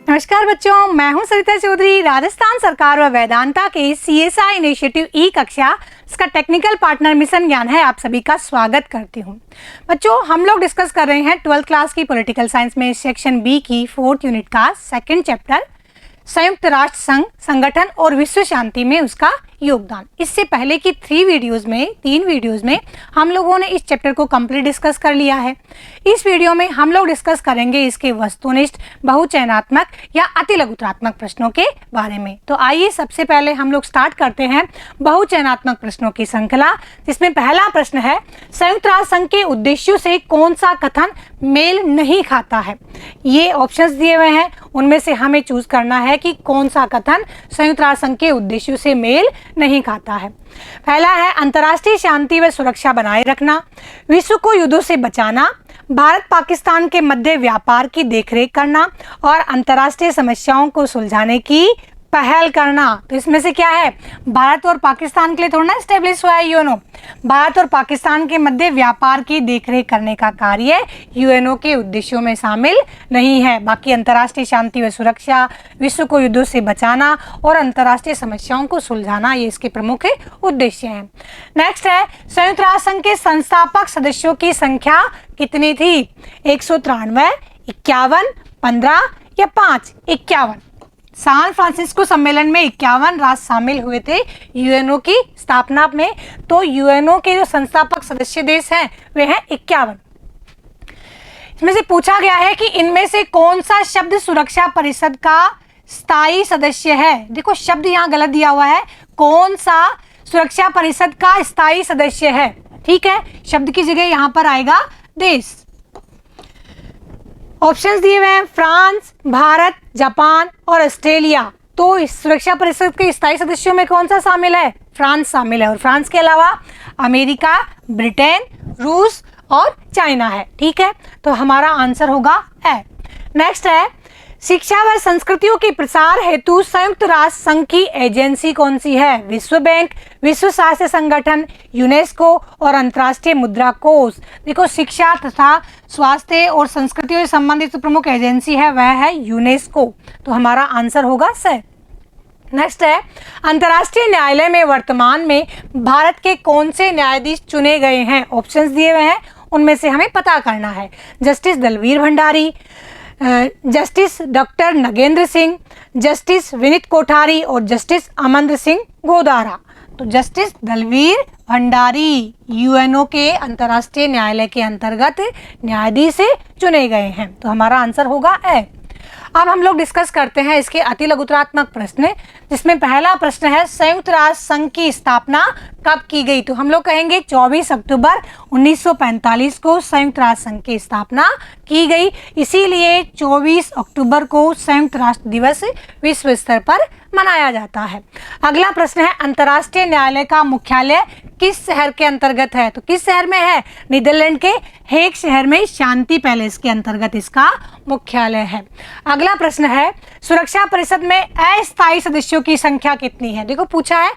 नमस्कार बच्चों, मैं हूं सरिता चौधरी। राजस्थान सरकार व वेदांता के CSI इनिशिएटिव ई कक्षा इसका टेक्निकल पार्टनर मिशन ज्ञान है, आप सभी का स्वागत करती हूं। बच्चों, हम लोग डिस्कस कर रहे हैं 12th क्लास की पॉलिटिकल साइंस में सेक्शन बी की 4th यूनिट का सेकंड चैप्टर संयुक्त राष्ट्र संघ संगठन और विश्व शांति में उसका योगदान। इससे पहले की 3 वीडियोस में हम लोगों ने इस चैप्टर को कंप्लीट डिस्कस कर लिया है। इस वीडियो में हम लोग डिस्कस करेंगे इसके वस्तुनिष्ठ, बहुचयनात्मक या अतिलघुत्रात्मक प्रश्नों के बारे में। तो आइए सबसे पहले हम लोग स्टार्ट करते हैं बहुचयनात्मक प्रश्नों की श्रृंखला, जिसमें पहला प्रश्न है संयुक्त राष्ट्र संघ के उद्देश्यों से कौन सा कथन मेल नहीं खाता है। ये ऑप्शंस दिए हुए हैं, उनमें से हमें चूज करना है कि कौन सा कथन संयुक्त राष्ट्र संघ के उद्देश्यों से मेल नहीं खाता है। पहला है अंतर्राष्ट्रीय शांति व सुरक्षा बनाए रखना, विश्व को युद्धों से बचाना, भारत पाकिस्तान के मध्य व्यापार की देखरेख करना और अंतर्राष्ट्रीय समस्याओं को सुलझाने की पहल करना। तो इसमें से क्या है, भारत और पाकिस्तान के लिए थोड़ा ना स्टेब्लिश हुआ है यूएनओ। भारत और पाकिस्तान के मध्य व्यापार की देखरेख करने का कार्य यूएनओ के उद्देश्यों में शामिल नहीं है। बाकी अंतर्राष्ट्रीय शांति व सुरक्षा, विश्व को युद्धों से बचाना और अंतर्राष्ट्रीय समस्याओं को सुलझाना, ये इसके प्रमुख उद्देश्य हैं। नेक्स्ट है संयुक्त राष्ट्र संघ के संस्थापक सदस्यों की संख्या कितनी थी। 193, 51, 15 या 5। 51। सैन फ्रांसिस्को सम्मेलन में 51 राष्ट्र शामिल हुए थे यूएनओ की स्थापना में। तो यूएनओ के जो संस्थापक सदस्य देश हैं वे हैं 51। इसमें से पूछा गया है कि इनमें से कौन सा शब्द सुरक्षा परिषद का स्थायी सदस्य है। देखो, शब्द यहाँ गलत दिया हुआ है, कौन सा सुरक्षा परिषद का स्थायी सदस्य है। ठीक है, शब्द की जगह यहाँ पर आएगा देश। ऑप्शंस दिए हुए हैं फ्रांस, भारत, जापान और ऑस्ट्रेलिया। तो इस सुरक्षा परिषद के स्थायी सदस्यों में कौन सा शामिल है, फ्रांस शामिल है। और फ्रांस के अलावा अमेरिका, ब्रिटेन, रूस और चाइना है। ठीक है, तो हमारा आंसर होगा ए। नेक्स्ट है शिक्षा व संस्कृतियों के प्रसार हेतु संयुक्त राष्ट्र संघ की एजेंसी कौन सी है। विश्व बैंक, विश्व स्वास्थ्य संगठन, यूनेस्को और अंतर्राष्ट्रीय मुद्रा कोष। देखो, शिक्षा तथा स्वास्थ्य और संस्कृतियों से संबंधित प्रमुख एजेंसी है वह है यूनेस्को। तो हमारा आंसर होगा स। नेक्स्ट है अंतर्राष्ट्रीय न्यायालय में वर्तमान में भारत के कौन से न्यायाधीश चुने गए हैं। ऑप्शंस दिए हुए हैं, उनमें से हमें पता करना है। Justice Dalveer Bhandari, justice doctor Nagendra Singh, justice Vineet Kothari और जस्टिस अमरिंदर सिंह गोदारा। तो जस्टिस दलवीर भंडारी यूएनओ के अंतर्राष्ट्रीय न्यायालय के अंतर्गत न्यायाधीश चुने गए हैं। तो हमारा आंसर होगा ए। अब हम लोग डिस्कस करते हैं इसके अतिलघुत्रात्मक प्रश्न, जिसमें पहला प्रश्न है संयुक्त राष्ट्र संघ की स्थापना कब की गई। तो हम लोग कहेंगे 24 अक्टूबर 1945 को संयुक्त राष्ट्र संघ की स्थापना की गई। इसीलिए 24 अक्टूबर को संयुक्त राष्ट्र दिवस विश्व स्तर पर मनाया जाता है। अगला प्रश्न है अंतर्राष्ट्रीय न्यायालय का मुख्यालय किस शहर के अंतर्गत है। तो किस शहर में है, नीदरलैंड के हेग शहर में शांति पैलेस के अंतर्गत इसका मुख्यालय है। अगला प्रश्न है सुरक्षा परिषद में अस्थायी सदस्यों की संख्या कितनी है। देखो, पूछा है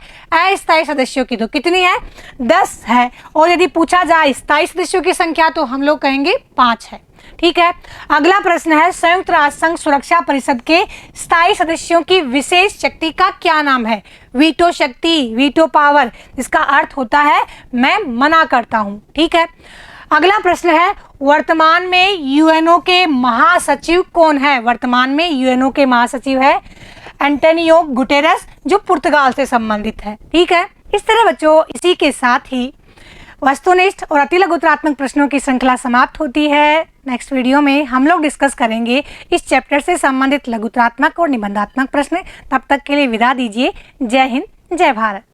अस्थायी सदस्यों की, तो कितनी है, 10 है। और यदि पूछा जाए स्थायी सदस्यों की संख्या तो हम लोग कहेंगे 5 है। ठीक है, अगला प्रश्न है संयुक्त राष्ट्र संघ सुरक्षा परिषद के स्थायी सदस्यों की विशेष शक्ति का क्या नाम है। वीटो शक्ति, वीटो पावर, जिसका अर्थ होता है मैं मना करता हूं। ठीक है, अगला प्रश्न है वर्तमान में यूएनओ के महासचिव कौन है। वर्तमान में यूएनओ के महासचिव है एंटोनियो गुटेरेस, जो पुर्तगाल से संबंधित है। ठीक है, इस तरह बच्चों इसी के साथ ही वस्तुनिष्ठ और अतिलघुत्रात्मक प्रश्नों की श्रृंखला समाप्त होती है। नेक्स्ट वीडियो में हम लोग डिस्कस करेंगे इस चैप्टर से संबंधित लघुत्रात्मक और निबंधात्मक प्रश्न। तब तक के लिए विदा दीजिए। जय हिंद, जय भारत।